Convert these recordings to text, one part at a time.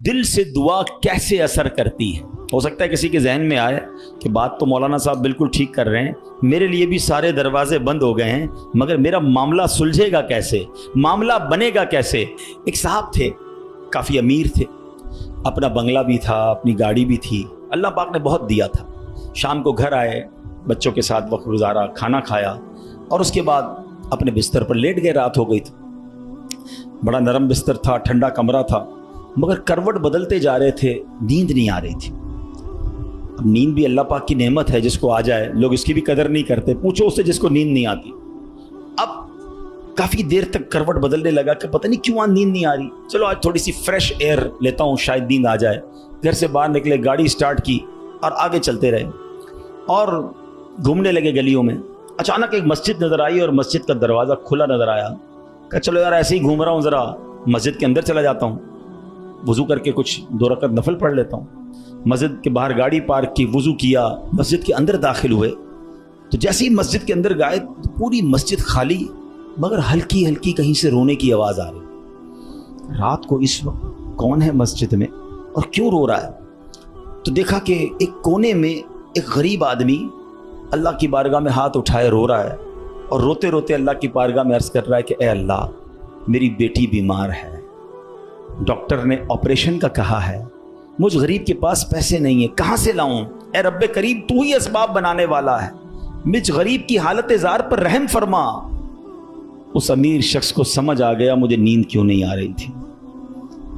दिल से दुआ कैसे असर करती है। हो सकता है किसी के जहन में आए कि बात तो मौलाना साहब बिल्कुल ठीक कर रहे हैं, मेरे लिए भी सारे दरवाजे बंद हो गए हैं, मगर मेरा मामला सुलझेगा कैसे, मामला बनेगा कैसे। एक साहब थे, काफ़ी अमीर थे, अपना बंगला भी था, अपनी गाड़ी भी थी, अल्लाह पाक ने बहुत दिया था। शाम को घर आए, बच्चों के साथ वक्त गुजारा, खाना खाया और उसके बाद अपने बिस्तर पर लेट गए। रात हो गई थी, बड़ा नरम बिस्तर था, ठंडा कमरा था, मगर करवट बदलते जा रहे थे, नींद नहीं आ रही थी। अब नींद भी अल्लाह पाक की नेमत है, जिसको आ जाए, लोग इसकी भी कदर नहीं करते। पूछो उससे जिसको नींद नहीं आती। अब काफ़ी देर तक करवट बदलने लगा कि पता नहीं क्यों नींद नहीं आ रही, चलो आज थोड़ी सी फ्रेश एयर लेता हूँ, शायद नींद आ जाए। घर से बाहर निकले, गाड़ी स्टार्ट की और आगे चलते रहे और घूमने लगे गलियों में। अचानक एक मस्जिद नज़र आई और मस्जिद का दरवाज़ा खुला नज़र आया। कहा चलो यार ऐसे ही घूम रहा हूँ, ज़रा मस्जिद के अंदर चला जाता हूँ, वज़ू करके कुछ 2 रकअत नफल पढ़ लेता हूँ। मस्जिद के बाहर गाड़ी पार्क की, वज़ू किया, मस्जिद के अंदर दाखिल हुए तो जैसे ही मस्जिद के अंदर गए तो पूरी मस्जिद खाली, मगर हल्की हल्की कहीं से रोने की आवाज़ आ रही। रात को इस वक्त कौन है मस्जिद में और क्यों रो रहा है? तो देखा कि एक कोने में एक गरीब आदमी अल्लाह की बारगाह में हाथ उठाए रो रहा है और रोते रोते अल्लाह की बारगाह में अर्ज़ कर रहा है कि ए अल्लाह, मेरी बेटी बीमार है, डॉक्टर ने ऑपरेशन का कहा है, मुझ गरीब के पास पैसे नहीं है, कहाँ से लाऊं? ए रब्बे करीम, तू ही असबाब बनाने वाला है, मुझ गरीब की हालत ज़ार पर रहम फरमा। उस अमीर शख्स को समझ आ गया मुझे नींद क्यों नहीं आ रही थी,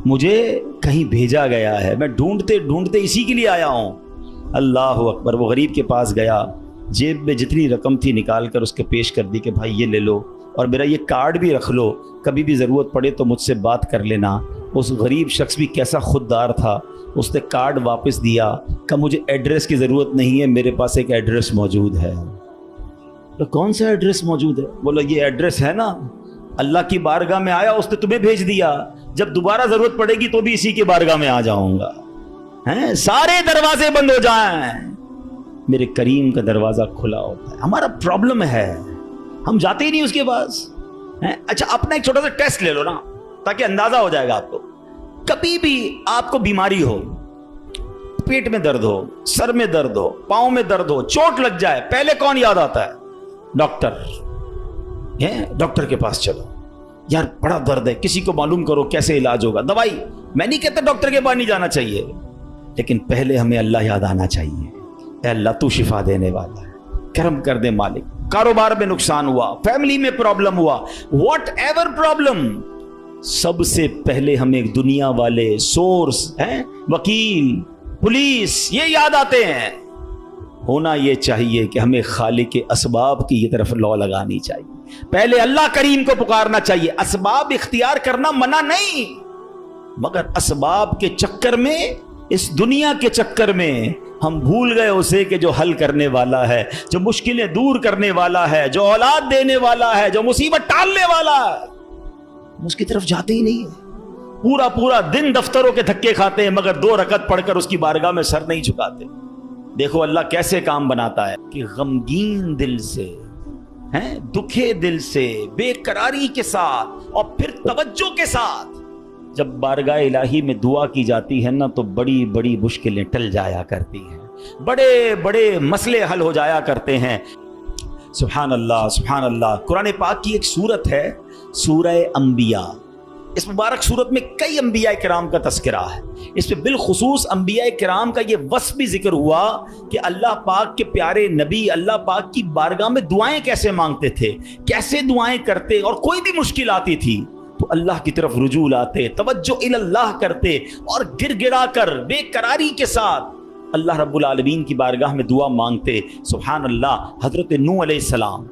मुझे कहीं भेजा गया है, मैं ढूंढते ढूंढते इसी के लिए आया हूँ। अल्लाह अकबर। वो गरीब के पास गया, जेब में जितनी रकम थी निकाल कर उसके पेश कर दी कि भाई ये ले लो और मेरा ये कार्ड भी रख लो, कभी भी ज़रूरत पड़े तो मुझसे बात कर लेना। उस गरीब शख्स भी कैसा खुददार था, उसने कार्ड वापस दिया, कि मुझे एड्रेस की ज़रूरत नहीं है, मेरे पास एक एड्रेस मौजूद है। तो कौन सा एड्रेस मौजूद है? बोला ये एड्रेस है ना, अल्लाह की बारगाह में आया, उसने तुम्हें भेज दिया, जब दोबारा ज़रूरत पड़ेगी तो भी इसी की बारगाह में आ जाऊँगा। हैं, सारे दरवाजे बंद हो जाएं, मेरे करीम का दरवाज़ा खुला होता है। हमारा प्रॉब्लम है, हम जाते ही नहीं उसके पास। हैं? अच्छा, अपना एक छोटा सा टेस्ट ले लो ना, ताकि अंदाजा हो जाएगा आपको। कभी भी आपको बीमारी हो, पेट में दर्द हो, सर में दर्द हो, पाँव में दर्द हो, चोट लग जाए, पहले कौन याद आता है? डॉक्टर। डॉक्टर के पास चलो, यार बड़ा दर्द है, किसी को मालूम करो कैसे इलाज होगा, दवाई। मैं नहीं कहता डॉक्टर के पास नहीं जाना चाहिए, लेकिन पहले हमें अल्लाह याद आना चाहिए। ए अल्लाह, तू शिफा देने वाला है, करम कर दे मालिक। कारोबार में नुकसान हुआ, फैमिली में प्रॉब्लम हुआ, वॉट एवर प्रॉब्लम, सबसे पहले हमें दुनिया वाले सोर्स हैं, वकील, पुलिस, ये याद आते हैं। होना ये चाहिए कि हमें खालिक के असबाब की ये तरफ लौ लगानी चाहिए, पहले अल्लाह करीम को पुकारना चाहिए। असबाब इख्तियार करना मना नहीं, मगर असबाब के चक्कर में, इस दुनिया के चक्कर में हम भूल गए उसे कि जो हल करने वाला है, जो मुश्किलें दूर करने वाला है, जो औलाद देने वाला है, जो मुसीबत टालने वाला है, उसकी तरफ जाते ही नहीं है। पूरा पूरा दिन दफ्तरों के धक्के खाते हैं, मगर 2 रकअत पढ़कर उसकी बारगाह में सर नहीं झुकाते। देखो अल्लाह कैसे काम बनाता है कि गमगीन दिल से, हैं, दुखे दिल से, बेकरारी के साथ और फिर तवज्जो के साथ जब बारगाह इलाही में दुआ की जाती है ना, तो बड़ी बड़ी मुश्किलें टल जाया करती हैं, बड़े बड़े मसले हल हो जाया करते हैं। सुभान अल्लाह, सुभान अल्लाह। कुरान पाक की एक सूरत है, सूरह अंबिया। इस मुबारक सूरत में कई अंबिया किराम का तस्करा है। इस पे बिलखुसूस अंबिया किराम का ये वस्फ भी जिक्र हुआ कि अल्लाह पाक के प्यारे नबी अल्लाह पाक की बारगाह में दुआएं कैसे मांगते थे, कैसे दुआएं करते, और कोई भी मुश्किल आती थी तो अल्लाह की तरफ रुजू लाते, तवज्जो इल्लल्लाह करते और गिड़गिड़ा कर बेकरारी के साथ अल्लाह रब्बुल आलमीन की बारगाह में दुआ मांगते। सुभान अल्लाह। हजरत नूह अलैहिस्सलाम,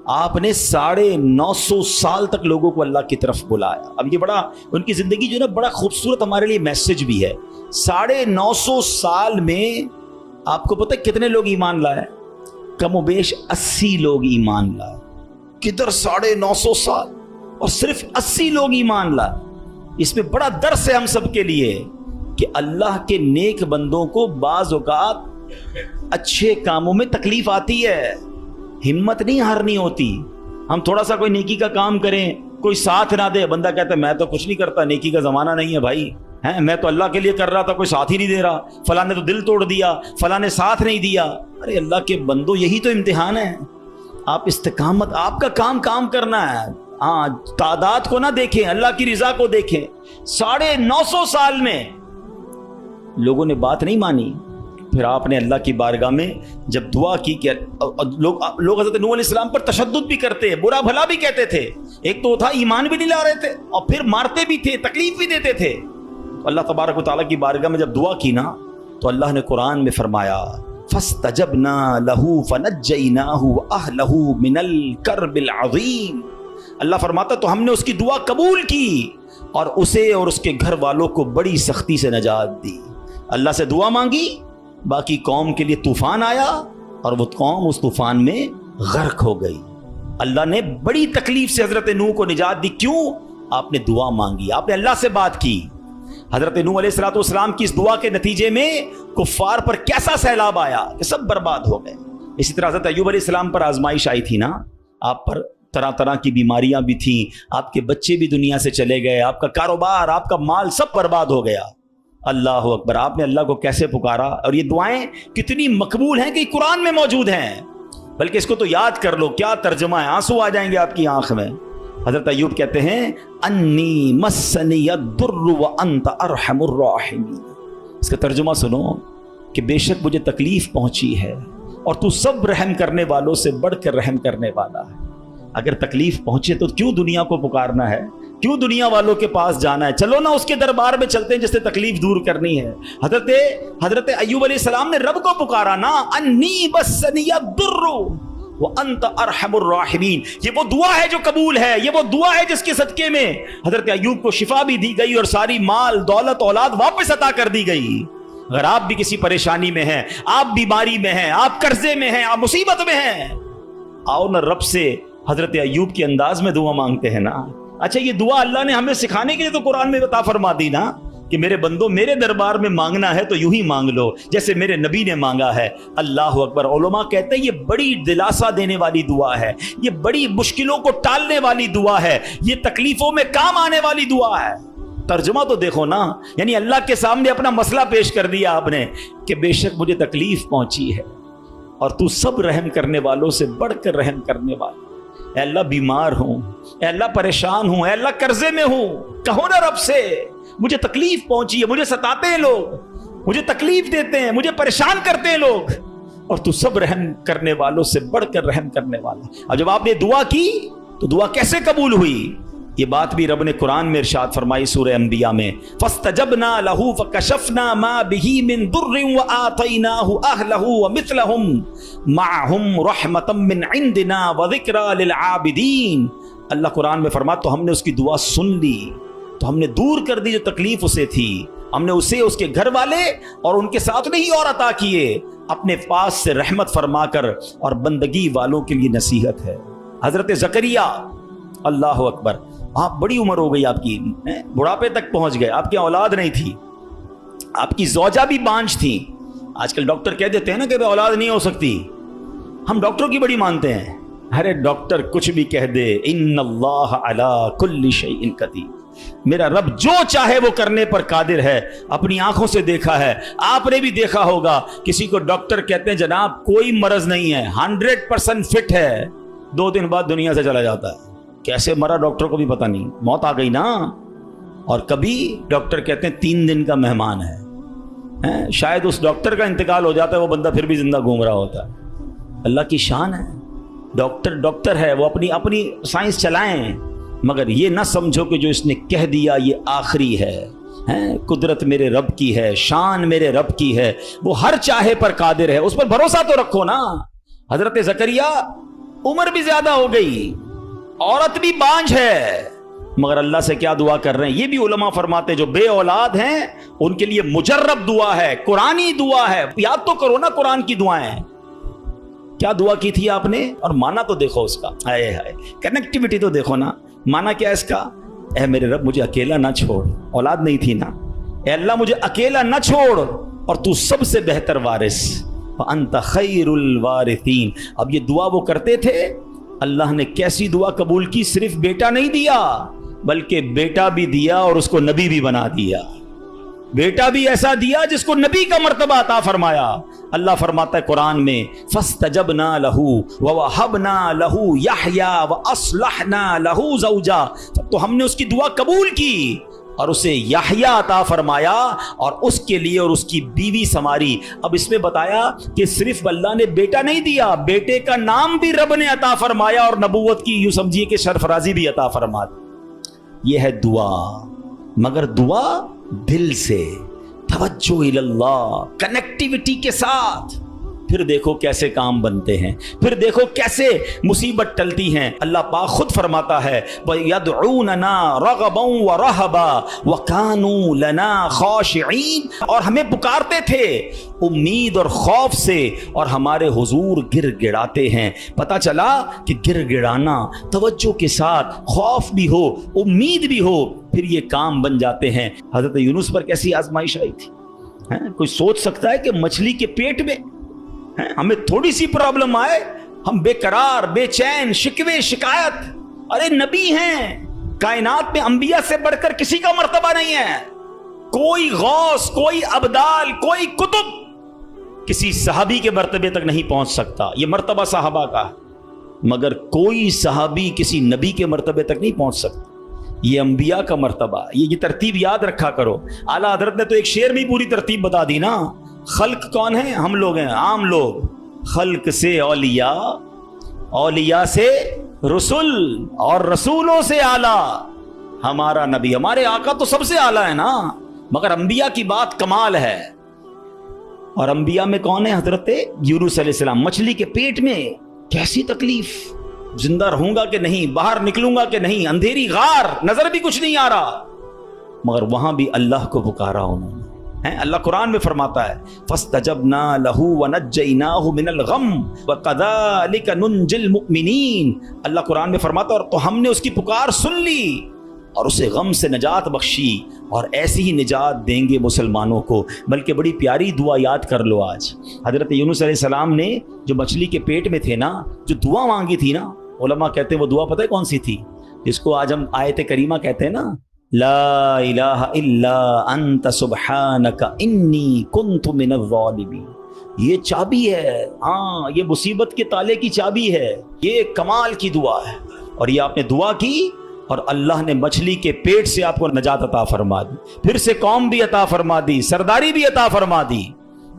आपने 950 साल तक लोगों को अल्लाह की तरफ बुलाया। अब ये बड़ा, उनकी ज़िंदगी जो है ना, बड़ा खूबसूरत हमारे लिए मैसेज भी है। 950 साल में आपको पता है कितने लोग ईमान लाए? कमोबेश 80 लोग ईमान लाए। किधर 950 साल और सिर्फ 80 लोग ईमान लाए। इसमें बड़ा दर्स है हम सब के लिए कि अल्लाह के नेक बंदों को बाज़ औक़ात अच्छे कामों में तकलीफ आती है, हिम्मत नहीं हारनी होती। हम थोड़ा सा कोई नेकी का काम करें, कोई साथ ना दे, बंदा कहता है मैं तो कुछ नहीं करता, नेकी का ज़माना नहीं है भाई, ہیں میں تو اللہ کے لیے کر رہا تھا، کوئی ساتھ ہی نہیں دے رہا، فلاں نے تو دل توڑ دیا، فلاں نے ساتھ نہیں دیا۔ ارے اللہ کے بندو، یہی تو امتحان ہے۔ آپ استقامت، آپ کا کام کرنا ہے۔ ہاں، تعداد کو نہ دیکھیں، اللہ کی رضا کو دیکھیں۔ 950 سال میں لوگوں نے بات نہیں مانی، پھر آپ نے اللہ کی بارگاہ میں جب دعا کی کہ لوگ حضرت نوح علیہ السلام پر تشدد بھی کرتے، برا بھلا بھی کہتے تھے، ایک تو تھا ایمان بھی نہیں لا رہے تھے اور پھر مارتے بھی تھے، تکلیف بھی دیتے تھے۔ اللہ تبارک و تعالیٰ کی بارگاہ میں جب دعا کی نا تو اللہ نے قرآن میں فرمایا فَاسْتَجَبْنَا لَهُ فَنَجَّيْنَاهُ وَأَهْلَهُ مِنَ الْكَرْبِ الْعَظِيمِ۔ اللہ فرماتا تو ہم نے اس کی دعا قبول کی اور اسے اور اس کے گھر والوں کو بڑی سختی سے نجات دی۔ اللہ سے دعا مانگی، باقی قوم کے لیے طوفان آیا اور وہ قوم اس طوفان میں غرق ہو گئی۔ اللہ نے بڑی تکلیف سے حضرت نوح کو نجات دی، کیوں؟ آپ نے دعا مانگی، آپ نے اللہ سے بات کی۔ حضرت نوح علیہ السلام کی اس دعا کے نتیجے میں کفار پر کیسا سیلاب آیا کہ سب برباد ہو گئے۔ اسی طرح حضرت ایوب علیہ السلام پر آزمائش آئی تھی نا، آپ پر طرح طرح کی بیماریاں بھی تھیں، آپ کے بچے بھی دنیا سے چلے گئے، آپ کا کاروبار، آپ کا مال سب برباد ہو گیا۔ اللہ اکبر، آپ نے اللہ کو کیسے پکارا، اور یہ دعائیں کتنی مقبول ہیں کہ قرآن میں موجود ہیں، بلکہ اس کو تو یاد کر لو، کیا ترجمہ ہے، آنسو آ جائیں گے آپ کی آنکھ میں۔ حضرت ایوب کہتے ہیں انی مسنی الضر وانت ارحم الراحمین۔ اس کا ترجمہ سنو کہ بے شک مجھے تکلیف پہنچی ہے اور تو سب رحم کرنے والوں سے بڑھ کر رحم کرنے والا ہے۔ اگر تکلیف پہنچے تو کیوں دنیا کو پکارنا ہے، کیوں دنیا والوں کے پاس جانا ہے؟ چلو نا اس کے دربار میں چلتے ہیں جس سے تکلیف دور کرنی ہے۔ حضرت ایوب علیہ السلام نے رب کو پکارا نا، انی مسنی الضر وانت ارحم الراحمین۔ یہ وہ دعا ہے جو قبول ہے، یہ وہ دعا ہے جس کے صدقے میں حضرت ایوب کو شفا بھی دی گئی اور ساری مال دولت اولاد واپس عطا کر دی گئی۔ اگر آپ بھی کسی پریشانی میں ہیں، آپ بیماری میں ہیں، آپ قرضے میں ہیں، آپ مصیبت میں ہیں، آؤ نا رب سے حضرت ایوب کے انداز میں دعا مانگتے ہیں نا۔ اچھا، یہ دعا اللہ نے ہمیں سکھانے کے لیے تو قرآن میں عطا فرما دی نا کہ میرے بندو میرے دربار میں مانگنا ہے تو یوں ہی مانگ لو جیسے میرے نبی نے مانگا ہے۔ اللہ اکبر۔ علماء کہتے ہیں یہ بڑی دلاسا دینے والی دعا ہے، یہ بڑی مشکلوں کو ٹالنے والی دعا ہے، یہ تکلیفوں میں کام آنے والی دعا ہے۔ ترجمہ تو دیکھو نا، یعنی اللہ کے سامنے اپنا مسئلہ پیش کر دیا آپ نے کہ بے شک مجھے تکلیف پہنچی ہے اور تو سب رحم کرنے والوں سے بڑھ کر رحم کرنے والا۔ اے اللہ بیمار ہوں، اے اللہ پریشان ہوں، اے اللہ قرضے میں ہوں، کہو نا رب سے مجھے تکلیف پہنچی ہے، مجھے ستاتے ہیں لوگ، مجھے تکلیف دیتے ہیں، مجھے پریشان کرتے ہیں لوگ، اور تو سب رحم کرنے والوں سے بڑھ کر رحم کرنے والا۔ اور جب آپ نے دعا کی تو دعا کیسے قبول ہوئی؟ یہ بات بھی رب نے قرآن میں ارشاد فرمائی سورہ انبیاء میں، فَاسْتَجَبْنَا لَهُ فَكَشَفْنَا مَا بِهِ مِن ضُرٍّ وَآتَيْنَاهُ أَهْلَهُ وَمِثْلَهُمْ مَعَهُمْ رَحْمَةً مِّنْ عِنْدِنَا وَذِكْرَىٰ لِلْعَابِدِينَ۔ اللہ قرآن میں فرماتا تو ہم نے اس کی دعا سن لی، تو ہم نے دور کر دی جو تکلیف اسے تھی، ہم نے اسے اس کے گھر والے اور ان کے ساتھ نہیں اور عطا کیے، اپنے پاس سے رحمت فرما کر، اور بندگی والوں کے لیے نصیحت ہے۔ حضرت زکریا، اللہ اکبر، آپ بڑی عمر ہو گئی، آپ کی بڑھاپے تک پہنچ گئے، آپ کی اولاد نہیں تھی، آپ کی زوجہ بھی بانجھ تھی۔ آج کل ڈاکٹر کہہ دیتے ہیں نا کہ اولاد نہیں ہو سکتی، ہم ڈاکٹروں کی بڑی مانتے ہیں۔ ارے ڈاکٹر کچھ بھی کہہ دے، ان اللہ علی کل شیء قدیر، میرا رب جو چاہے وہ کرنے پر قادر ہے۔ اپنی آنکھوں سے دیکھا ہے، آپ نے بھی دیکھا ہوگا، کسی کو ڈاکٹر کہتے ہیں جناب کوئی مرض نہیں ہے، 100% فٹ ہے، 2 دن بعد دنیا سے چلا جاتا ہے۔ کیسے مرا ڈاکٹر کو بھی پتہ نہیں، موت آ گئی نا۔ اور کبھی ڈاکٹر کہتے ہیں 3 دن کا مہمان ہے، شاید اس ڈاکٹر کا انتقال ہو جاتا ہے، وہ بندہ پھر بھی زندہ گھوم رہا ہوتا ہے۔ اللہ کی شان ہے، ڈاکٹر ہے، وہ اپنی سائنس چلائیں، مگر یہ نہ سمجھو کہ جو اس نے کہہ دیا یہ آخری ہے۔ قدرت میرے رب کی ہے، شان میرے رب کی ہے، وہ ہر چاہے پر قادر ہے، اس پر بھروسہ تو رکھو نا۔ حضرت زکریا عمر بھی زیادہ ہو گئی، عورت بھی بانجھ ہے، مگر اللہ سے کیا دعا کر رہے ہیں؟ یہ بھی علماء فرماتے جو بے اولاد ہیں ان کے لیے مجرب دعا ہے، قرآنی دعا ہے، یاد تو کرو نا قرآن کی دعائیں۔ کیا دعا کی تھی آپ نے؟ اور مانا تو دیکھو اس کا، ہائے ہائے، کنیکٹیوٹی تو دیکھو نا۔ مانا کیا اس کا؟ اے میرے رب مجھے اکیلا نہ چھوڑ، اولاد نہیں تھی نا، اے اللہ مجھے اکیلا نہ چھوڑ، اور تو سب سے بہتر وارث، وانت خیر الوارثین۔ اب یہ دعا وہ کرتے تھے، اللہ نے کیسی دعا قبول کی؟ صرف بیٹا نہیں دیا بلکہ بیٹا بھی دیا اور اس کو نبی بھی بنا دیا۔ बेटा भी ऐसा दिया जिसको नबी का मर्तबा अता फरमाया। अल्लाह फरमाता है कुरान में, फस्तजबना लहू व वहबना लहू यहया व अस्लहना लहू ज़ौजा, तो हमने उसकी दुआ कबूल की और उसे यहया अता फरमाया और उसके लिए और उसकी बीवी संवारी। अब इसमें बताया कि सिर्फ अल्लाह ने बेटा नहीं दिया, बेटे का नाम भी रब ने अता फरमाया और नबूवत की यूं समझिए कि सरफराजी भी अता फरमा दी। यह है दुआ, मगर दुआ दिल से, तवज्जो इल्लल्लाह, कनेक्टिविटी के साथ। फिर देखो कैसे काम बनते हैं, फिर देखो कैसे मुसीबत टलती हैं। अल्लाह पाक खुद फरमाता है, यदऊनना रगबन व रहबा व कानू लना खाशिईन, और हमें पुकारते थे उम्मीद और खौफ से और हमारे हुजूर गिड़गिड़ाते हैं। पता चला कि गिड़गिड़ाना तवज्जो के साथ, खौफ भी हो उम्मीद भी हो, फिर ये काम बन जाते हैं। हजरत यूनुस पर कैसी आजमाइश आई थी, कोई सोच सकता है कि मछली के पेट में हमें थोड़ी सी प्रॉब्लम आए, हम बेकरार, बेचैन, शिकवे शिकायत। अरे नबी हैं, कायनात में अंबिया से बढ़कर किसी का मर्तबा नहीं है। कोई गौस, कोई अब्दाल, कोई कुतुब किसी सहाबी के मर्तबे तक नहीं पहुंच सकता। ये मर्तबा सहाबा का, मगर कोई सहाबी किसी नबी के मर्तबे तक नहीं पहुंच सकता। ये अंबिया का मर्तबा, ये तरतीब याद रखा करो। आला हजरत ने तो एक शेर में पूरी तरतीब बता दी ना। खल्क कौन है? हम लोग हैं, आम लोग। खल्क से औलिया, औलिया से रसूल और रसूलों से आला हमारा नबी। हमारे आका तो सबसे आला है ना, मगर अंबिया की बात कमाल है। और अंबिया में कौन है? हजरत यूनुस अलैहिस्सलाम। मछली के पेट में कैसी तकलीफ, जिंदा रहूंगा कि नहीं, बाहर निकलूंगा कि नहीं, अंधेरी गार, नजर भी कुछ नहीं आ रहा, मगर वहां भी अल्लाह को पुकारा उन्होंने। अल्लाह कुरान में फरमाता है, फस्तजबना लहू व नज्जयनाहु मिनल गम व कज़ालिका नुंजिल मुमिनीन। अल्लाह कुरान में फरमाता है, और तो हमने उसकी पुकार सुन ली और उसे गम से निजात बख्शी, और ऐसी ही निजात देंगे मुसलमानों को। बल्कि बड़ी प्यारी दुआ याद कर लो आज। हजरत यूनुस अलैहिस्सलाम ने जो मछली के पेट में थे ना, जो दुआ मांगी थी ना, उलमा कहते हैं वो दुआ पता है कौन सी थी? जिसको आज हम आयत करीमा कहते हैं ना, ला इलाहा इल्ला अंत सुब्हानका इन्नी कुन्तु मिनज़ ज़ालिमीन। ये चाबी है, हाँ, ये मुसीबत के ताले की चाबी है। ये कमाल की दुआ है, और ये आपने दुआ की और अल्लाह ने मछली के पेट से आपको नजात अता फरमा दी, फिर से कौम भी अता फरमा दी, सरदारी भी अता फरमा दी।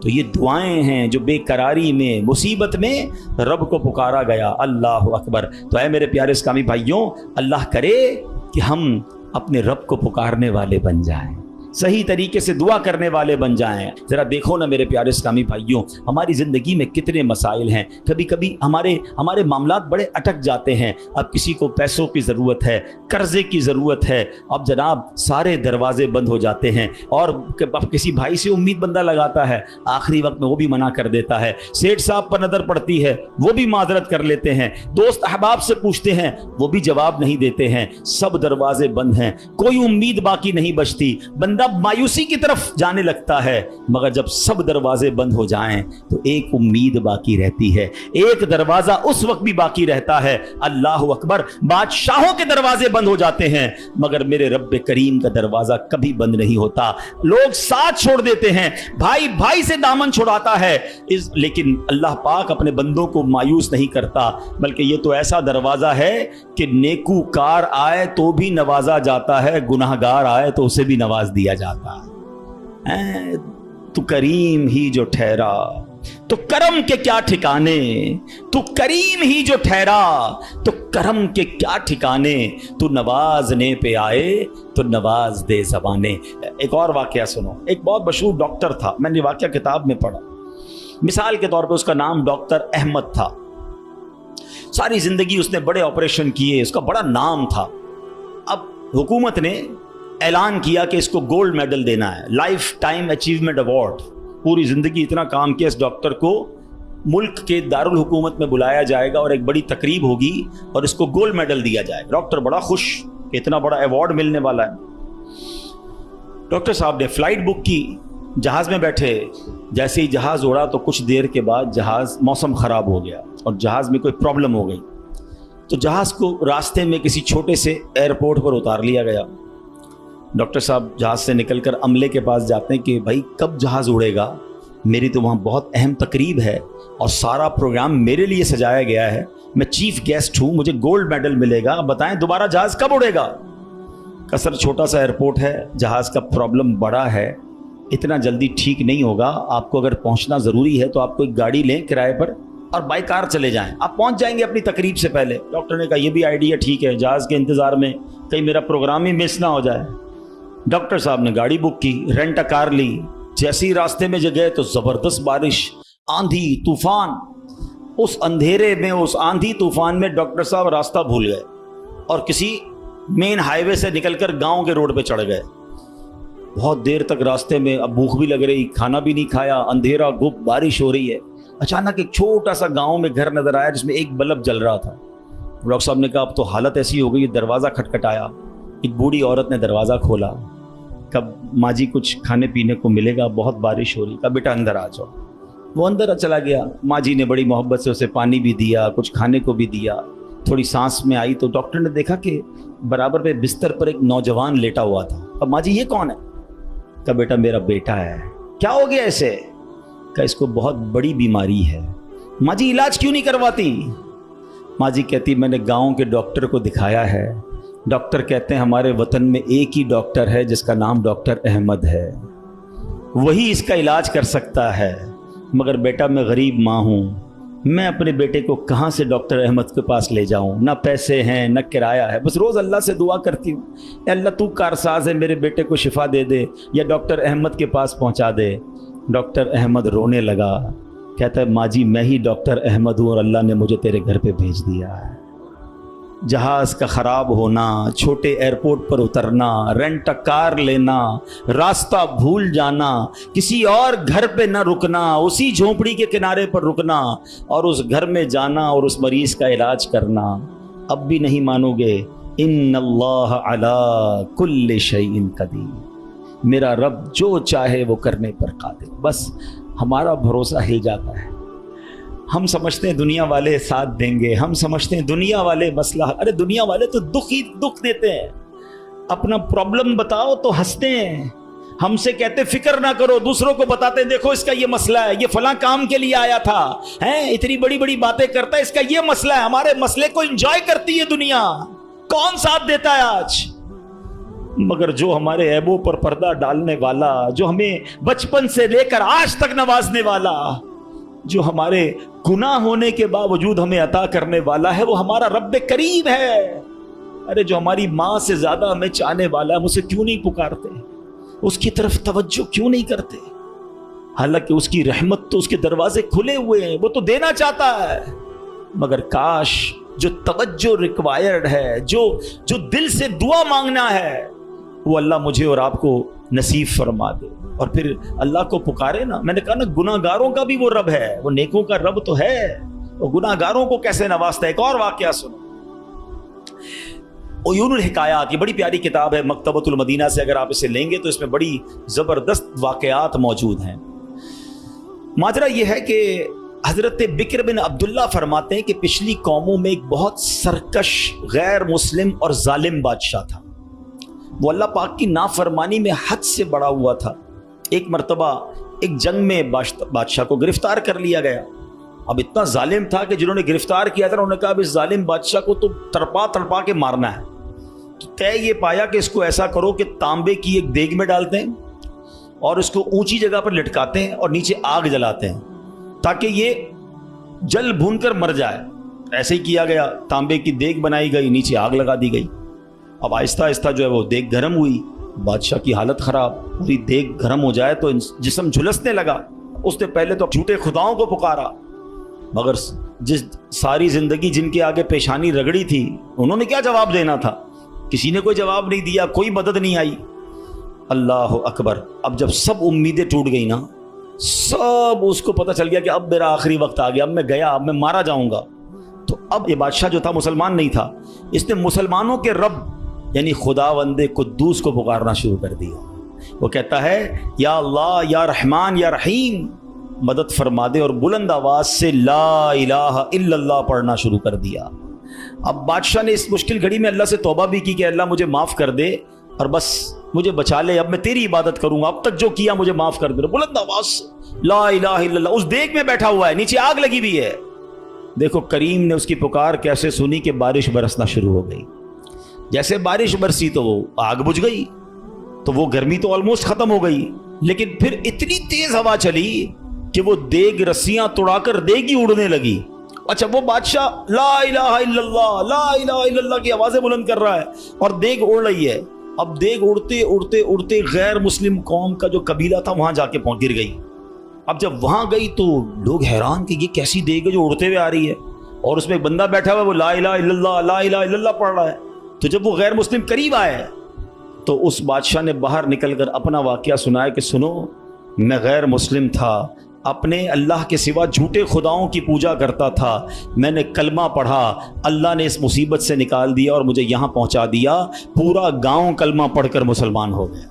तो ये दुआएं हैं जो बेकरारी में, मुसीबत में रब को पुकारा गया। अल्लाह अकबर। तो ऐ मेरे प्यारे इस्लामी भाइयों, अल्लाह करे कि हम अपने रब को पुकारने वाले बन जाएं, सही तरीके से दुआ करने वाले बन जाएं। जरा देखो ना मेरे प्यारे इस्लामी भाइयों, हमारी ज़िंदगी में कितने मसाइल हैं। कभी कभी हमारे मामलात बड़े अटक जाते हैं। अब किसी को पैसों की ज़रूरत है, कर्ज़े की ज़रूरत है, अब जनाब सारे दरवाजे बंद हो जाते हैं। और अब किसी भाई से उम्मीद बंदा लगाता है, आखिरी वक्त में वो भी मना कर देता है। सेठ साहब पर नज़र पड़ती है, वो भी माजरत कर लेते हैं। दोस्त अहबाब से पूछते हैं, वो भी जवाब नहीं देते हैं। सब दरवाजे बंद हैं, कोई उम्मीद बाकी नहीं बचती। बंदा मायूसी की तरफ जाने लगता है। मगर जब सब दरवाजे बंद हो जाएं तो एक उम्मीद बाकी रहती है। एक दरवाजा उस वक्त भी बाकी रहता है, अल्लाह अकबर, बादशाहों के दरवाजे बंद हो जाते हैं, मगर मेरे रब्बे करीम का दरवाजा कभी बंद नहीं होता। लोग साथ छोड़ देते हैं, भाई भाई से दामन छुड़ाता है, लेकिन अल्लाह पाक अपने बंदों को मायूस नहीं करता। बल्कि ये तो ऐसा दरवाजा है कि नेकूकार आए तो भी नवाजा जाता है, गुनाहगार आए तो उसे भी नवाज दिया जाता है। तू करीम ही जो ठहरा तो करम के क्या ठिकाने, तू करीम ही जो ठहरा तो करम के क्या ठिकाने, तू नवाजने पे आए तो नवाज दे ज़बाने। एक और वाकया सुनो। एक बहुत मशहूर डॉक्टर था, मैंने वाकया किताब में पढ़ा। मिसाल के तौर पे उसका नाम डॉक्टर अहमद था। सारी जिंदगी उसने बड़े ऑपरेशन किए, उसका बड़ा नाम था। अब हुकूमत ने ऐलान किया कि इसको गोल्ड मेडल देना है, लाइफ टाइम अचीवमेंट अवार्ड। पूरी ज़िंदगी इतना काम किया, इस डॉक्टर को मुल्क के दारुल हुकूमत में बुलाया जाएगा और एक बड़ी तकरीब होगी और इसको गोल्ड मेडल दिया जाएगा। डॉक्टर बड़ा खुश कि इतना बड़ा अवार्ड मिलने वाला है। डॉक्टर साहब ने फ्लाइट बुक की, जहाज़ में बैठे। जैसे ही जहाज़ उड़ा तो कुछ देर के बाद जहाज़, मौसम ख़राब हो गया और जहाज़ में कोई प्रॉब्लम हो गई। तो जहाज़ को रास्ते में किसी छोटे से एयरपोर्ट पर उतार लिया गया। डॉक्टर साहब जहाज़ से निकलकर अमले के पास जाते हैं कि भाई कब जहाज़ उड़ेगा, मेरी तो वहाँ बहुत अहम तकरीब है और सारा प्रोग्राम मेरे लिए सजाया गया है, मैं चीफ गेस्ट हूँ, मुझे गोल्ड मेडल मिलेगा, अब बताएं दोबारा जहाज़ कब उड़ेगा। का सर छोटा सा एयरपोर्ट है, जहाज़ का प्रॉब्लम बड़ा है, इतना जल्दी ठीक नहीं होगा, आपको अगर पहुँचना ज़रूरी है तो आप कोई गाड़ी लें किराए पर और बाई कार चले जाएं, आप पहुँच जाएंगे अपनी तकरीब से पहले। डॉक्टर ने कहा ये भी आइडिया ठीक है, जहाज़ के इंतज़ार में कहीं मेरा प्रोग्राम ही मिस ना हो जाए। डॉक्टर साहब ने गाड़ी बुक की, रेंट अ कार ली। जैसे ही रास्ते में गए तो ज़बरदस्त बारिश, आंधी तूफान। उस अंधेरे में, उस आंधी तूफान में डॉक्टर साहब रास्ता भूल गए और किसी मेन हाईवे से निकलकर गांव के रोड पे चढ़ गए। बहुत देर तक रास्ते में, अब भूख भी लग रही, खाना भी नहीं खाया, अंधेरा गुप, बारिश हो रही है। अचानक एक छोटा सा गांव में घर नजर आया जिसमें एक बल्ब जल रहा था। डॉक्टर साहब ने कहा अब तो हालत ऐसी हो गई, दरवाज़ा खटखटाया, एक बूढ़ी औरत ने दरवाज़ा खोला। कब माँ जी कुछ खाने पीने को मिलेगा, बहुत बारिश हो रही, कहा बेटा अंदर आ जाओ। वो अंदर चला गया। माँ जी ने बड़ी मोहब्बत से उसे पानी भी दिया, कुछ खाने को भी दिया। थोड़ी सांस में आई तो डॉक्टर ने देखा कि बराबर पे बिस्तर पर एक नौजवान लेटा हुआ था। अब माँ जी ये कौन है? कहा बेटा मेरा बेटा है। क्या हो गया इसे? कहा इसको बहुत बड़ी बीमारी है। माँ जी इलाज क्यों नहीं करवाती? माँ जी कहती मैंने गांव के डॉक्टर को दिखाया है, डॉक्टर कहते हैं हमारे वतन में एक ही डॉक्टर है जिसका नाम डॉक्टर अहमद है, वही इसका इलाज कर सकता है। मगर बेटा मैं गरीब माँ हूँ, मैं अपने बेटे को कहाँ से डॉक्टर अहमद के पास ले जाऊँ? ना पैसे हैं न किराया है, बस रोज़ अल्लाह से दुआ करती हूँ, अल्लाह तू कारसाज है, मेरे बेटे को शिफा दे दे या डॉक्टर अहमद के पास पहुँचा दे। डॉक्टर अहमद रोने लगा, कहता है माँ जी मैं ही डॉक्टर अहमद हूँ और अल्लाह ने मुझे तेरे घर पे भेज दिया है। जहाज़ का ख़राब होना, छोटे एयरपोर्ट पर उतरना, रेंट अ कार लेना, रास्ता भूल जाना, किसी और घर पे न रुकना, उसी झोंपड़ी के किनारे पर रुकना और उस घर में जाना और उस मरीज़ का इलाज करना। अब भी नहीं मानोगे, इन्नल्लाह अला कुल्लि शैइन कदीर, मेरा रब जो चाहे वो करने पर कादिर। बस हमारा भरोसा हिल जाता है। हम समझते हैं दुनिया वाले साथ देंगे, हम समझते हैं दुनिया वाले मसला, अरे दुनिया वाले तो दुख ही दुख देते हैं। अपना प्रॉब्लम बताओ तो हंसते हैं, हमसे कहते फिक्र ना करो, दूसरों को बताते हैं देखो इसका ये मसला है, ये फलां काम के लिए आया था, हैं इतनी बड़ी बड़ी बातें करता है, इसका ये मसला है। हमारे मसले को एंजॉय करती है दुनिया, कौन साथ देता है आज? मगर जो हमारे ऐबों पर पर्दा डालने वाला, जो हमें बचपन से लेकर आज तक नवाजने वाला, जो हमारे गुनाह होने के बावजूद हमें अता करने वाला है, वो हमारा रब्बे करीम है। अरे जो हमारी माँ से ज्यादा हमें चाहने वाला है, हम उसे क्यों नहीं पुकारते, उसकी तरफ तवज्जो क्यों नहीं करते? हालांकि उसकी रहमत तो उसके दरवाजे खुले हुए हैं, वो तो देना चाहता है। मगर काश जो तवज्जो रिक्वायर्ड है, जो दिल से दुआ मांगना है, वो अल्लाह मुझे और आपको नसीब फरमा दे। और फिर अल्लाह को पुकारे ना। मैंने कहा ना गुनाहगारों का भी वो रब है, वो नेकों का रब तो है, वो गुनाहगारों को कैसे नवाजता है। एक और वाकया सुनो, उयूनुल हिकायात, ये बड़ी प्यारी किताब है मकतबतुल मदीना से, अगर आप इसे लेंगे तो इसमें बड़ी जबरदस्त वाकयात मौजूद हैं। माजरा ये है कि हजरत बिक्र बिन अब्दुल्ला फरमाते हैं कि पिछली कौमों में एक बहुत सरकश, गैर मुस्लिम और जालिम बादशाह था। वो अल्लाह पाक की नाफरमानी में हद से बड़ा हुआ था। एक मर्तबा एक जंग में बादशाह को गिरफ्तार कर लिया गया। अब इतना जालिम था कि जिन्होंने गिरफ्तार किया था उन्होंने कहा अब इस जालिम बादशाह को तो तड़पा तड़पा के मारना है। तो तय ये पाया कि इसको ऐसा करो कि तांबे की एक देग में डालते हैं और इसको ऊंची जगह पर लटकाते हैं और नीचे आग जलाते हैं ताकि ये जल भून कर मर जाए। ऐसे ही किया गया, तांबे की देग बनाई गई, नीचे आग लगा दी गई। अब आहिस्ता आहिस्ता जो है वो देग गर्म हुई, बादशाह की हालत खराब, पूरी देग गर्म हो जाए तो जिस्म झुलसने लगा। उसने पहले तो झूठे खुदाओं को पुकारा, मगर जिस सारी जिंदगी जिनके आगे पेशानी रगड़ी थी उन्होंने क्या जवाब देना था? किसी ने कोई जवाब नहीं दिया, कोई मदद नहीं आई। अल्लाह अकबर। अब जब सब उम्मीदें टूट गई ना, सब उसको पता चल गया कि अब मेरा आखिरी वक्त आ गया, अब मैं गया, अब मैं मारा जाऊंगा। तो अब ये बादशाह जो था मुसलमान नहीं था, इसने मुसलमानों के रब यानी खुदावंदे कुद्दूस को पुकारना शुरू कर दिया। वो कहता है या अल्लाह या रहमान या रहीम मदद फरमा दे, और बुलंद आवाज से ला इलाहा इल्लल्लाह पढ़ना शुरू कर दिया। अब बादशाह ने इस मुश्किल घड़ी में अल्लाह से तौबा भी की कि अल्लाह मुझे माफ़ कर दे, और बस مجھے بچا لے, اب میں تیری عبادت کروں گا, اب تک جو کیا مجھے معاف کر دے. بلند آواز سے لا الہ الا اللہ. اس دیگ میں بیٹھا ہوا ہے, نیچے آگ لگی ہوئی ہے. دیکھو کریم نے اس کی پکار کیسے سنی کہ بارش برسنا شروع ہو گئی. جیسے بارش برسی تو وہ آگ بجھ گئی, تو وہ گرمی تو آلموسٹ ختم ہو گئی. لیکن پھر اتنی تیز ہوا چلی کہ وہ دیگ رسیاں توڑا کر دیگ ہی اڑنے لگی. اچھا وہ بادشاہ لا الہ الا اللہ لا الہ الا اللہ کی آوازیں بلند کر رہا ہے اور دیگ اڑ رہی ہے. اب دیگ اڑتے اڑتے اڑتے غیر مسلم قوم کا جو قبیلہ تھا وہاں جا کے پہنچ گر گئی. اب جب وہاں گئی تو لوگ حیران کہ یہ کیسی دیگ ہے جو اڑتے ہوئے آ رہی ہے, اور اس میں ایک بندہ بیٹھا ہوا ہے وہ لا الہ الا اللہ لا الہ الا اللہ پڑھ رہا ہے. تو جب وہ غیر مسلم قریب آئے تو اس بادشاہ نے باہر نکل کر اپنا واقعہ سنایا کہ سنو, میں غیر مسلم تھا, اپنے اللہ کے سوا جھوٹے خداؤں کی پوجا کرتا تھا, میں نے کلمہ پڑھا, اللہ نے اس مصیبت سے نکال دیا اور مجھے یہاں پہنچا دیا, پورا گاؤں کلمہ پڑھ کر مسلمان ہو گیا.